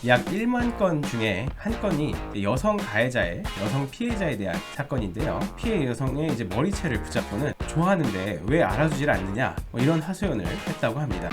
약 1만 건 중에 한 건이 여성 가해자의 여성 피해자에 대한 사건인데요. 피해 여성의 이제 머리채를 붙잡고는 좋아하는데 왜 알아주질 않느냐 이런 하소연을 했다고 합니다.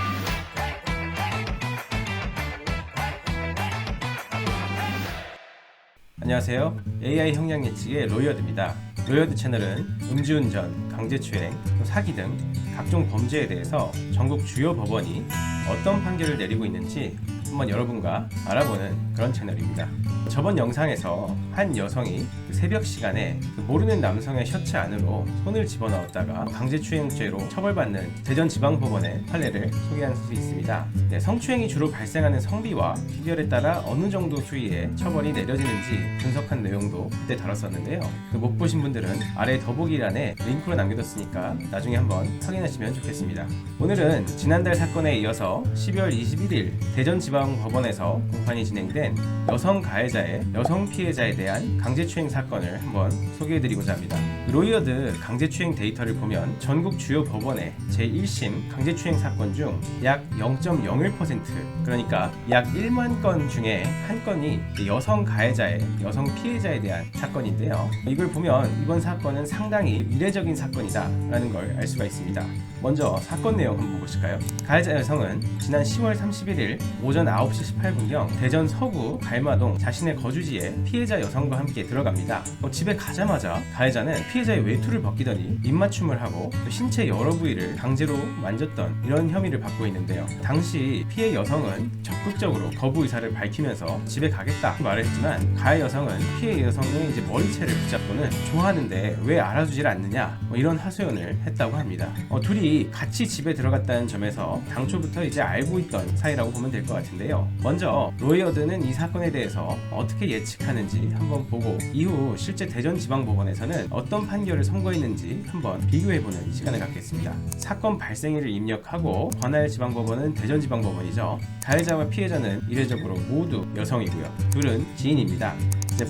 안녕하세요. AI 형량 예측의 로이어드입니다. 로이어드 채널은 음주운전, 강제추행, 사기 등 각종 범죄에 대해서 전국 주요 법원이 어떤 판결을 내리고 있는지 한번 여러분과 알아보는 그런 채널입니다. 저번 영상에서 한 여성이 새벽 시간에 모르는 남성의 셔츠 안으로 손을 집어넣었다가 강제추행죄로 처벌받는 대전지방법원의 판례를 소개한 수 있습니다. 성추행이 주로 발생하는 성비와 피결에 따라 어느 정도 수위의 처벌이 내려지는지 분석한 내용도 그때 다뤘었는데요. 못 보신 분들은 아래 더보기란에 링크로 남겨뒀으니까 나중에 한번 확인하시면 좋겠습니다. 오늘은 지난달 사건에 이어서 12월 21일 대전지방법원에서 공판이 진행된 여성 가해자의 여성 피해자에 대한 강제추행 사건을 한번 소개해드리고자 합니다. 로이어드 강제추행 데이터를 보면 전국 주요 법원의 제1심 강제추행 사건 중 약 0.01%, 그러니까 약 1만 건 중에 한 건이 여성 가해자의 여성 피해자에 대한 사건인데요. 이걸 보면 이번 사건은 상당히 이례적인 사건이다 라는 걸 알 수가 있습니다. 먼저 사건 내용 한번 보실까요? 가해자 여성은 지난 10월 31일 오전 9시 18분경 대전 서구 갈마동 자신의 거주지에 피해자 여성과 함께 들어갑니다. 집에 가자마자 가해자는 피해자의 외투를 벗기더니 입맞춤을 하고 신체 여러 부위를 강제로 만졌던 이런 혐의를 받고 있는데요. 당시 피해 여성은 적극적으로 거부 의사를 밝히면서 집에 가겠다 말했지만 가해 여성은 피해 여성의 이제 머리채를 붙잡고는 좋아하는데 왜 알아주질 않느냐 이런 하소연을 했다고 합니다. 둘이 같이 집에 들어갔다는 점에서 당초부터 이제 알고 있던 사이라고 보면 될 것 같은데요. 먼저 로이어드는 이 사건에 대해서 어떻게 예측하는지 한번 보고 이후 실제 대전지방법원에서는 어떤 판결을 선고했는지 한번 비교해보는 시간을 갖겠습니다. 사건 발생일을 입력하고 관할 지방법원은 대전지방법원이죠. 가해자와 피해자는 이례적으로 모두 여성이고요. 둘은 지인입니다.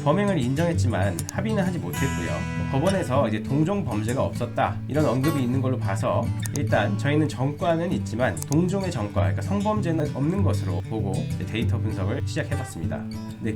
범행을 인정했지만 합의는 하지 못했고요. 법원에서 이제 동종 범죄가 없었다 이런 언급이 있는 걸로 봐서 일단 저희는 전과는 있지만 동종의 전과, 그러니까 성범죄는 없는 것으로 보고 데이터 분석을 시작해봤습니다.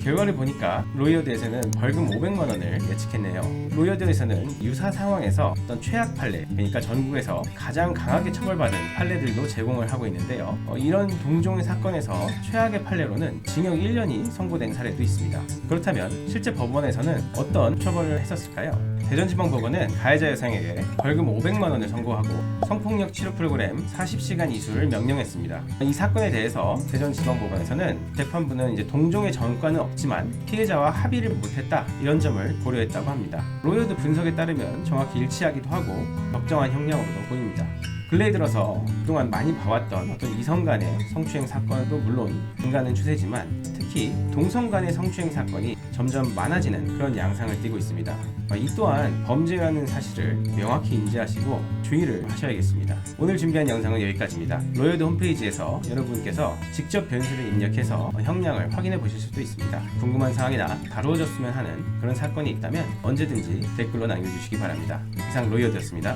결과를 보니까 로이어드에서는 벌금 500만 원을 예측했네요. 로이어드에서는 유사 상황에서 어떤 최악 판례, 그러니까 전국에서 가장 강하게 처벌받은 판례들도 제공을 하고 있는데요. 이런 동종의 사건에서 최악의 판례로는 징역 1년이 선고된 사례도 있습니다. 그렇다면 실제 법원에서는 어떤 처벌을 했었을까요? 대전지방법원은 가해자 여성에게 벌금 500만 원을 선고하고 성폭력 치료 프로그램 40시간 이수를 명령했습니다. 이 사건에 대해서 대전지방법원에서는 재판부는 이제 동종의 전과는 없지만 피해자와 합의를 못했다 이런 점을 고려했다고 합니다. 로이어드 분석에 따르면 정확히 일치하기도 하고 적정한 형량으로도 보입니다. 근래에 들어서 그동안 많이 봐왔던 어떤 이성 간의 성추행 사건도 물론 증가하는 추세지만 특히 동성 간의 성추행 사건이 점점 많아지는 그런 양상을 띠고 있습니다. 이 또한 범죄라는 사실을 명확히 인지하시고 주의를 하셔야겠습니다. 오늘 준비한 영상은 여기까지입니다. 로이어드 홈페이지에서 여러분께서 직접 변수를 입력해서 형량을 확인해 보실 수도 있습니다. 궁금한 사항이나 다루어졌으면 하는 그런 사건이 있다면 언제든지 댓글로 남겨주시기 바랍니다. 이상 로이어드였습니다.